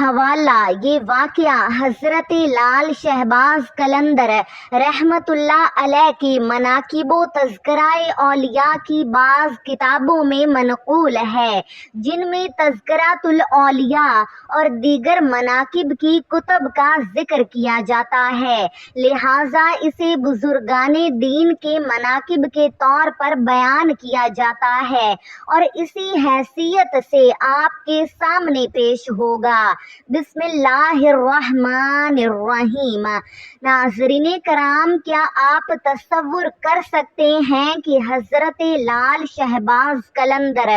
حوالہ یہ واقعہ حضرت لال شہباز قلندر رحمت اللہ علیہ کی مناقب و تذکرۂ اولیاء کی بعض کتابوں میں منقول ہے، جن میں تذکرۃ الاولیاء اور دیگر مناقب کی کتب کا ذکر کیا جاتا ہے، لہٰذا اسے بزرگان دین کے مناقب کے طور پر بیان کیا جاتا ہے اور اسی حیثیت سے آپ کے سامنے پیش ہوگا۔ بسم اللہ الرحمن الرحیم۔ ناظرین کرام، کیا آپ تصور کر سکتے ہیں کہ حضرت لال شہباز قلندر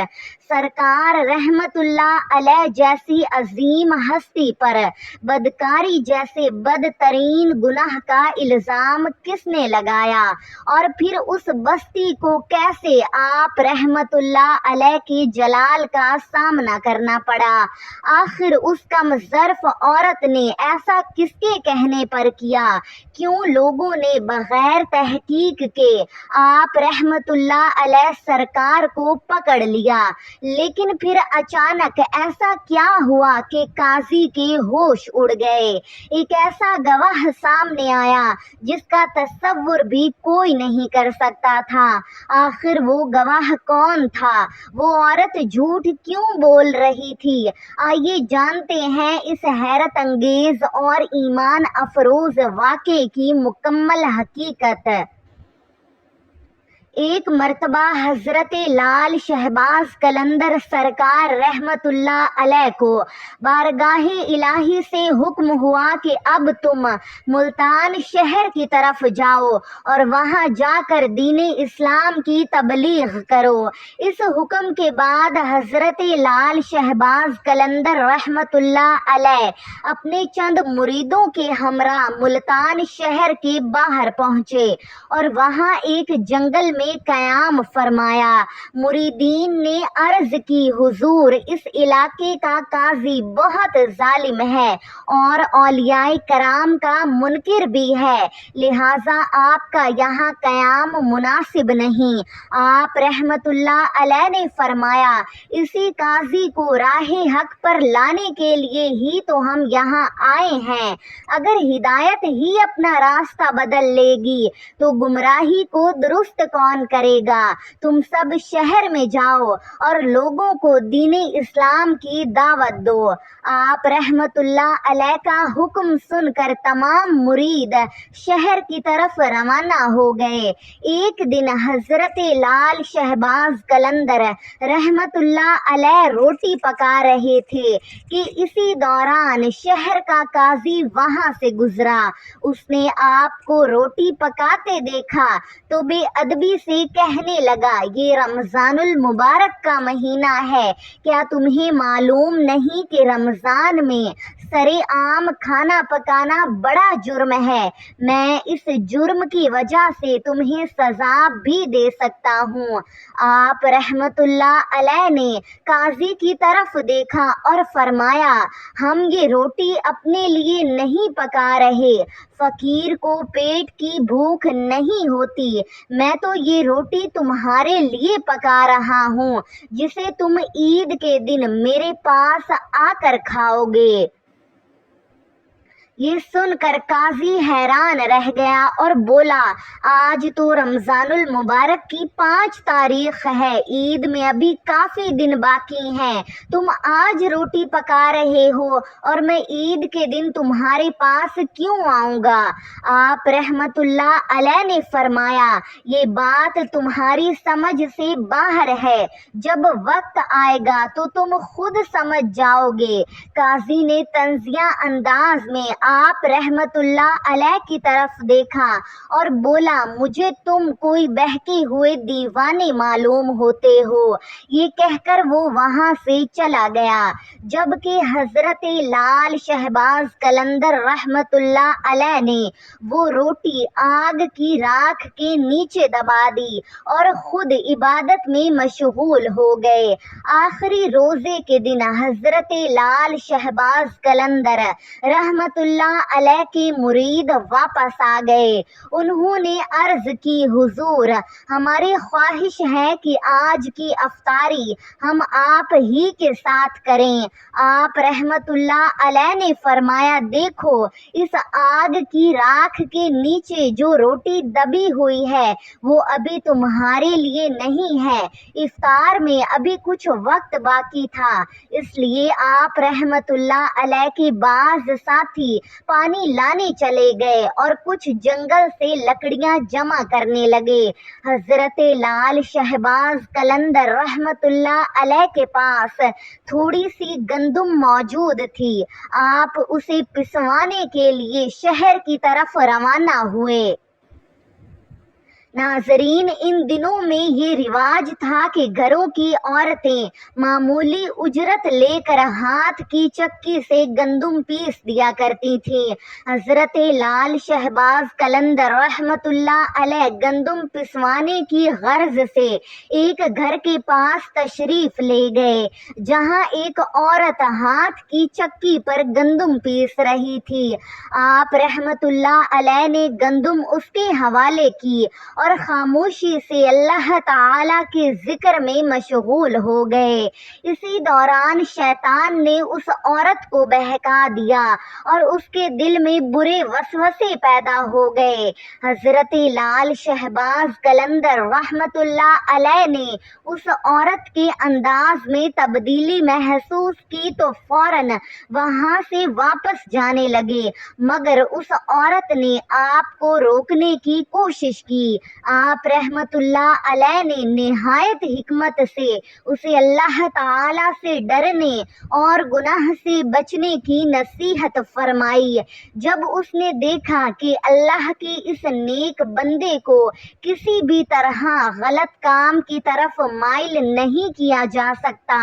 سرکار رحمت اللہ علیہ جیسی عظیم ہستی پر بدکاری جیسے بدترین گناہ کا الزام کس نے لگایا، اور پھر اس بستی کو کیسے آپ رحمت اللہ علیہ کی جلال کا سامنا کرنا پڑا؟ آخر اس کم ظرف عورت نے ایسا کس کے کہنے پر کیا؟ کیوں لوگوں نے بغیر تحقیق کے آپ رحمت اللہ علیہ سرکار کو پکڑ لیا؟ لیکن پھر اچانک ایسا کیا ہوا کہ قاضی کے ہوش اڑ گئے؟ ایک ایسا گواہ سامنے آیا جس کا تصور بھی کوئی نہیں کر سکتا تھا۔ آخر وہ گواہ کون تھا؟ وہ عورت جھوٹ کیوں بول رہی تھی؟ آئیے جانتے ہیں اس حیرت انگیز اور ایمان افروز واقعے کی مکمل حقیقت۔ ایک مرتبہ حضرت لال شہباز قلندر سرکار رحمت اللہ علیہ کو بارگاہ الہی سے حکم ہوا کہ اب تم ملتان شہر کی طرف جاؤ اور وہاں جا کر دین اسلام کی تبلیغ کرو۔ اس حکم کے بعد حضرت لال شہباز قلندر رحمت اللہ علیہ اپنے چند مریدوں کے ہمراہ ملتان شہر کے باہر پہنچے اور وہاں ایک جنگل میں قیام فرمایا۔ مریدین نے عرض کی، حضور، اس علاقے کا قاضی بہت ظالم ہے اور اولیاء کرام کا منکر بھی ہے، لہٰذا آپ کا یہاں قیام مناسب نہیں۔ آپ رحمت اللہ علیہ نے فرمایا، اسی قاضی کو راہ حق پر لانے کے لیے ہی تو ہم یہاں آئے ہیں۔ اگر ہدایت ہی اپنا راستہ بدل لے گی تو گمراہی کو درست کون کرے گا؟ تم سب شہر میں جاؤ اور لوگوں کو دین اسلام کی دعوت دو۔ آپ رحمت اللہ علیہ کا حکم سن کر تمام مرید شہر کی طرف روانہ ہو گئے۔ ایک دن حضرت لال شہباز قلندر رحمت اللہ علیہ روٹی پکا رہے تھے کہ اسی دوران شہر کا قاضی وہاں سے گزرا۔ اس نے آپ کو روٹی پکاتے دیکھا تو بے ادبی سے کہنے لگا، یہ رمضان المبارک کا مہینہ ہے، کیا تمہیں معلوم نہیں کہ رمضان میں سرے عام کھانا پکانا بڑا جرم ہے؟ میں اس جرم کی وجہ سے تمہیں سزا بھی دے سکتا ہوں۔ آپ رحمت اللہ علیہ نے قاضی کی طرف دیکھا اور فرمایا، ہم یہ روٹی اپنے لیے نہیں پکا رہے، فقیر کو پیٹ کی بھوک نہیں ہوتی، میں تو یہ روٹی تمہارے لیے پکا رہا ہوں جسے تم عید کے دن میرے پاس آ کر کھاؤ گے۔ یہ سن کر قاضی حیران رہ گیا اور بولا، آج تو رمضان المبارک کی 5 تاریخ ہے، عید میں ابھی کافی دن باقی ہیں، تم آج روٹی پکا رہے ہو اور میں عید کے دن تمہارے پاس کیوں آؤں گا؟ آپ رحمت اللہ علیہ نے فرمایا، یہ بات تمہاری سمجھ سے باہر ہے، جب وقت آئے گا تو تم خود سمجھ جاؤ گے۔ قاضی نے طنزیہ انداز میں آپ رحمت اللہ علیہ کی طرف دیکھا اور بولا، مجھے تم کوئی بہکے ہوئے دیوانے معلوم ہوتے ہو۔ یہ کہہ کر وہ وہاں سے چلا گیا، جبکہ حضرت لال شہباز قلندر رحمت اللہ علیہ نے وہ روٹی آگ کی راکھ کے نیچے دبا دی اور خود عبادت میں مشغول ہو گئے۔ آخری روزے کے دن حضرت لال شہباز قلندر رحمت اللہ اللہ علیہ کے مرید واپس آ گئے۔ انہوں نے عرض کی حضور ہماری خواہش ہے کہ آج کی افطاری ہم آپ ہی کے ساتھ کریں۔ آپ رحمت اللہ علیہ نے فرمایا دیکھو اس آگ کی راکھ کے نیچے جو روٹی دبی ہوئی ہے وہ ابھی تمہارے لیے نہیں ہے۔ افطار میں ابھی کچھ وقت باقی تھا، اس لیے آپ رحمت اللہ علیہ کے بعض ساتھی پانی لانے چلے گئے اور کچھ جنگل سے لکڑیاں جمع کرنے لگے۔ حضرت لال شہباز قلندر رحمت اللہ علیہ کے پاس تھوڑی سی گندم موجود تھی۔ آپ اسے پسوانے کے لیے شہر کی طرف روانہ ہوئے۔ ناظرین، ان دنوں میں یہ رواج تھا کہ گھروں کی عورتیں معمولی اجرت لے کر ہاتھ کی چکی سے گندم پیس دیا کرتی تھیں۔ حضرت لال شہباز قلندر رحمت اللہ علیہ گندم پسوانے کی غرض سے ایک گھر کے پاس تشریف لے گئے جہاں ایک عورت ہاتھ کی چکی پر گندم پیس رہی تھی۔ آپ رحمت اللہ علیہ نے گندم اس کے حوالے کی اور خاموشی سے اللہ تعالیٰ کے ذکر میں مشغول ہو گئے۔ اسی دوران شیطان نے اس عورت کو بہکا دیا اور اس کے دل میں برے وسوسے پیدا ہو گئے۔ حضرت لال شہباز قلندر رحمت اللہ علیہ نے اس عورت کے انداز میں تبدیلی محسوس کی تو فوراً وہاں سے واپس جانے لگے، مگر اس عورت نے آپ کو روکنے کی کوشش کی۔ آپ رحمت اللہ علیہ نے نہایت حکمت سے اسے اللہ تعالیٰ سے ڈرنے اور گناہ سے بچنے کی نصیحت فرمائی۔ جب اس نے دیکھا کہ اللہ کے اس نیک بندے کو کسی بھی طرح غلط کام کی طرف مائل نہیں کیا جا سکتا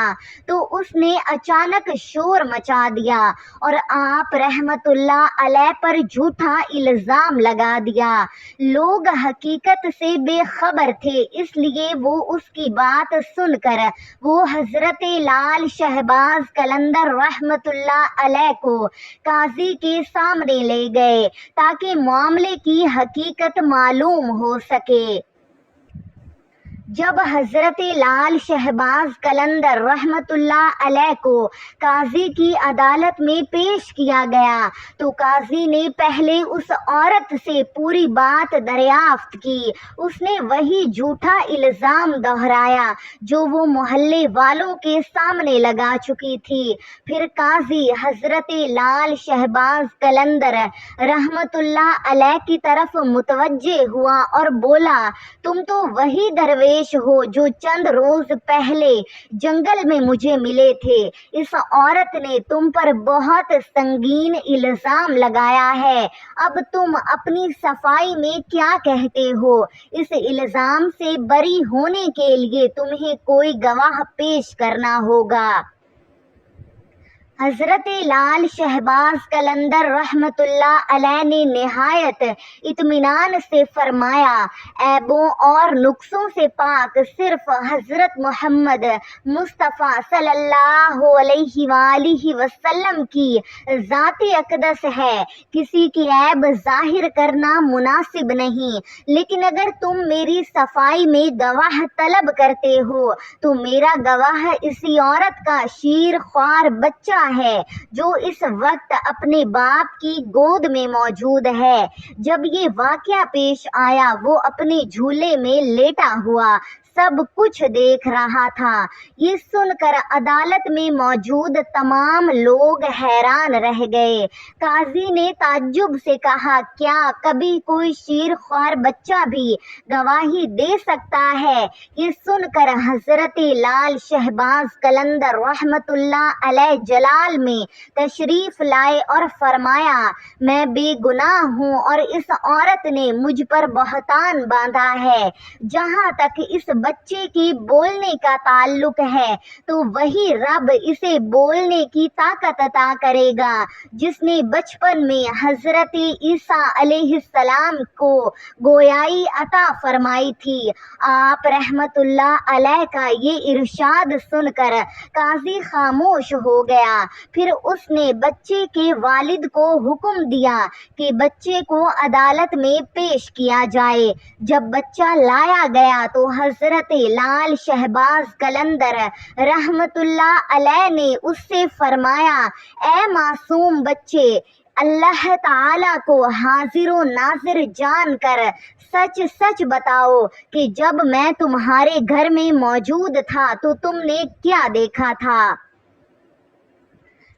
تو اس نے اچانک شور مچا دیا اور آپ رحمت اللہ علیہ پر جھوٹا الزام لگا دیا۔ لوگ حقیقت سے بے خبر تھے، اس لیے وہ اس کی بات سن کر وہ حضرت لال شہباز قلندر رحمت اللہ علیہ کو قاضی کے سامنے لے گئے تاکہ معاملے کی حقیقت معلوم ہو سکے۔ جب حضرت لال شہباز قلندر رحمت اللہ علیہ کو قاضی کی عدالت میں پیش کیا گیا تو قاضی نے پہلے اس عورت سے پوری بات دریافت کی۔ اس نے وہی جھوٹا الزام دہرایا جو وہ محلے والوں کے سامنے لگا چکی تھی۔ پھر قاضی حضرت لال شہباز قلندر رحمت اللہ علیہ کی طرف متوجہ ہوا اور بولا تم تو وہی درویش ہو جو چند روز پہلے جنگل میں مجھے ملے تھے۔ اس عورت نے تم پر بہت سنگین الزام لگایا ہے، اب تم اپنی صفائی میں کیا کہتے ہو؟ اس الزام سے بری ہونے کے لیے تمہیں کوئی گواہ پیش کرنا ہوگا۔ حضرت لال شہباز قلندر رحمت اللہ علیہ نے نہایت اطمینان سے فرمایا عیبوں اور نقصوں سے پاک صرف حضرت محمد مصطفیٰ صلی اللہ علیہ وآلہ وسلم کی ذات اقدس ہے۔ کسی کی عیب ظاہر کرنا مناسب نہیں، لیکن اگر تم میری صفائی میں گواہ طلب کرتے ہو تو میرا گواہ اسی عورت کا شیر خوار بچہ ہے جو اس وقت اپنے باپ کی گود میں موجود ہے۔ جب یہ واقعہ پیش آیا وہ اپنے جھولے میں لیٹا ہوا سب کچھ دیکھ رہا تھا۔ یہ سن کر عدالت میں موجود تمام لوگ حیران رہ گئے۔ قاضی نے تعجب سے کہا کیا کبھی کوئی شیر خوار بچہ بھی گواہی دے سکتا ہے؟ یہ سن کر حضرت لال شہباز قلندر رحمت اللہ علیہ جلال میں تشریف لائے اور فرمایا میں بے گناہ ہوں اور اس عورت نے مجھ پر بہتان باندھا ہے۔ جہاں تک اس بچے کے بولنے کا تعلق ہے تو وہی رب اسے بولنے کی طاقت عطا کرے گا جس نے بچپن میں حضرت عیسیٰ علیہ السلام کو گویائی عطا فرمائی تھی۔ آپ رحمت اللہ علیہ کا یہ ارشاد سن کر قاضی خاموش ہو گیا۔ پھر اس نے بچے کے والد کو حکم دیا کہ بچے کو عدالت میں پیش کیا جائے۔ جب بچہ لایا گیا تو حضرت لال شہباز قلندر رحمت اللہ علیہ نے اس سے فرمایا، اے معصوم بچے، اللہ تعالیٰ کو حاضر و ناظر جان کر سچ سچ بتاؤ کہ جب میں تمہارے گھر میں موجود تھا تو تم نے کیا دیکھا تھا؟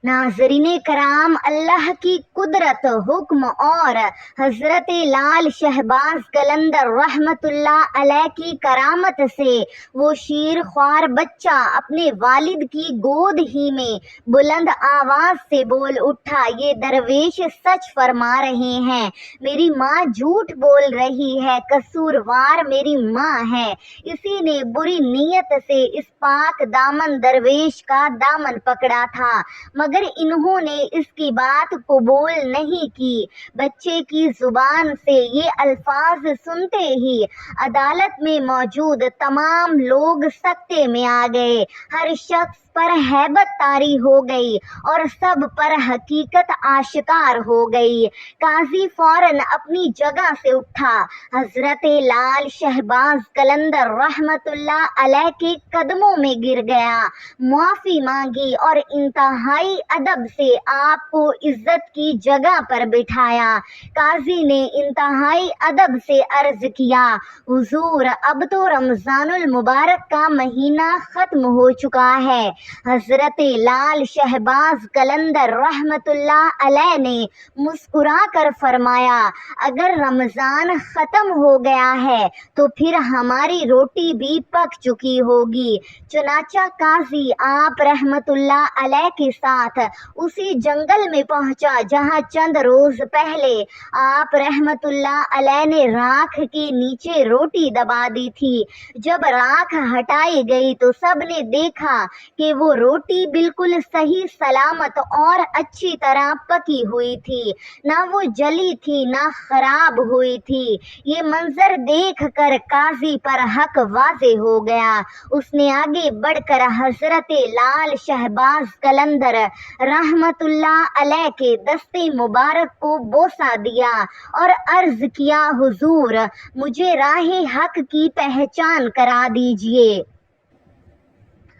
ناظرین کرام، اللہ کی قدرت، حکم اور حضرت لال شہباز قلندر رحمت اللہ علیہ کی کرامت سے وہ شیر خوار بچہ اپنے والد کی گود ہی میں بلند آواز سے بول اٹھا، یہ درویش سچ فرما رہے ہیں، میری ماں جھوٹ بول رہی ہے، قصوروار میری ماں ہے۔ اسی نے بری نیت سے اس پاک دامن درویش کا دامن پکڑا تھا، مگر انہوں نے اس کی بات قبول نہیں کی۔ بچے کی زبان سے یہ الفاظ سنتے ہی عدالت میں موجود تمام لوگ سکتے میں آ گئے، ہر شخص پر ہیبت طاری ہو گئی اور سب پر حقیقت آشکار ہو گئی۔ قاضی فوراً اپنی جگہ سے اٹھا، حضرت لال شہباز قلندر رحمت اللہ علیہ کے قدموں میں گر گیا، معافی مانگی اور انتہائی ادب سے آپ کو عزت کی جگہ پر بٹھایا۔ قاضی نے انتہائی ادب سے عرض کیا، حضور، اب تو رمضان المبارک کا مہینہ ختم ہو چکا ہے۔ حضرت لال شہباز قلندر رحمت اللہ علیہ نے مسکرا کر فرمایا، اگر رمضان ختم ہو گیا ہے تو پھر ہماری روٹی بھی پک چکی ہوگی۔ چنانچہ قاضی آپ رحمت اللہ علیہ کے ساتھ اسی جنگل میں پہنچا جہاں چند روز پہلے آپ رحمت اللہ علیہ نے راکھ کے نیچے روٹی دبا دی تھی۔ جب راکھ ہٹائی گئی تو سب نے دیکھا کہ وہ روٹی بالکل صحیح سلامت اور اچھی طرح پکی ہوئی تھی، نہ وہ جلی تھی نہ خراب ہوئی تھی۔ یہ منظر دیکھ کر قاضی پر حق واضح ہو گیا۔ اس نے آگے بڑھ کر حضرت لال شہباز قلندر رحمت اللہ علیہ کے دستے مبارک کو بوسہ دیا اور عرض کیا، حضور، مجھے راہ حق کی پہچان کرا دیجیے۔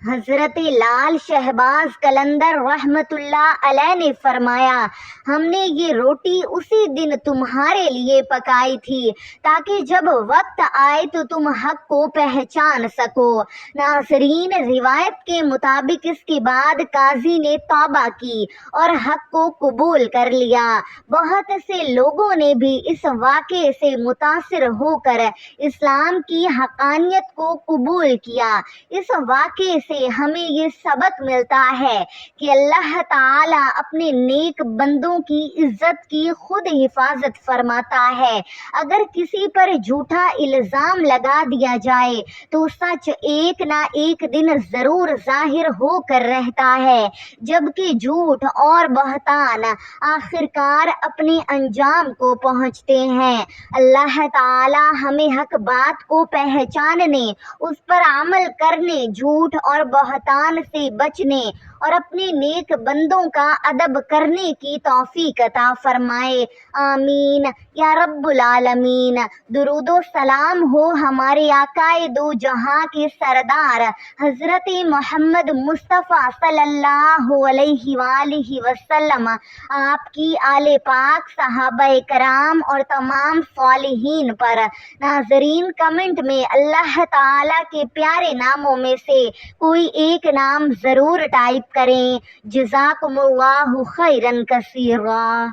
حضرت لال شہباز قلندر رحمت اللہ علیہ نے فرمایا، ہم نے یہ روٹی اسی دن تمہارے لیے پکائی تھی تاکہ جب وقت آئے تو تم حق کو پہچان سکو۔ ناظرین، روایت کے مطابق اس کے بعد قاضی نے توبہ کی اور حق کو قبول کر لیا۔ بہت سے لوگوں نے بھی اس واقعے سے متاثر ہو کر اسلام کی حقانیت کو قبول کیا۔ اس واقعے سے ہمیں یہ سبق ملتا ہے کہ اللہ تعالیٰ اپنے نیک بندوں کی عزت کی خود حفاظت فرماتا ہے۔ اگر کسی پر جھوٹا الزام لگا دیا جائے تو سچ ایک نہ ایک دن ضرور ظاہر ہو کر رہتا ہے، جبکہ جھوٹ اور بہتان آخرکار اپنے انجام کو پہنچتے ہیں۔ اللہ تعالیٰ ہمیں حق بات کو پہچاننے، اس پر عمل کرنے، جھوٹ اور بہتان سے بچنے اور اپنے نیک بندوں کا ادب کرنے کی توفیق عطا فرمائے، آمین یا رب العالمین۔ درود و سلام ہو ہمارے آقائے دو جہاں کے سردار حضرت محمد مصطفیٰ صلی اللہ علیہ وآلہ وسلم، آپ کی آل پاک، صحابہ کرام اور تمام صالحین پر۔ ناظرین، کمنٹ میں اللہ تعالیٰ کے پیارے ناموں میں سے کوئی ایک نام ضرور ٹائپ کریں۔ جزاکم اللہ خیرا کثیرا۔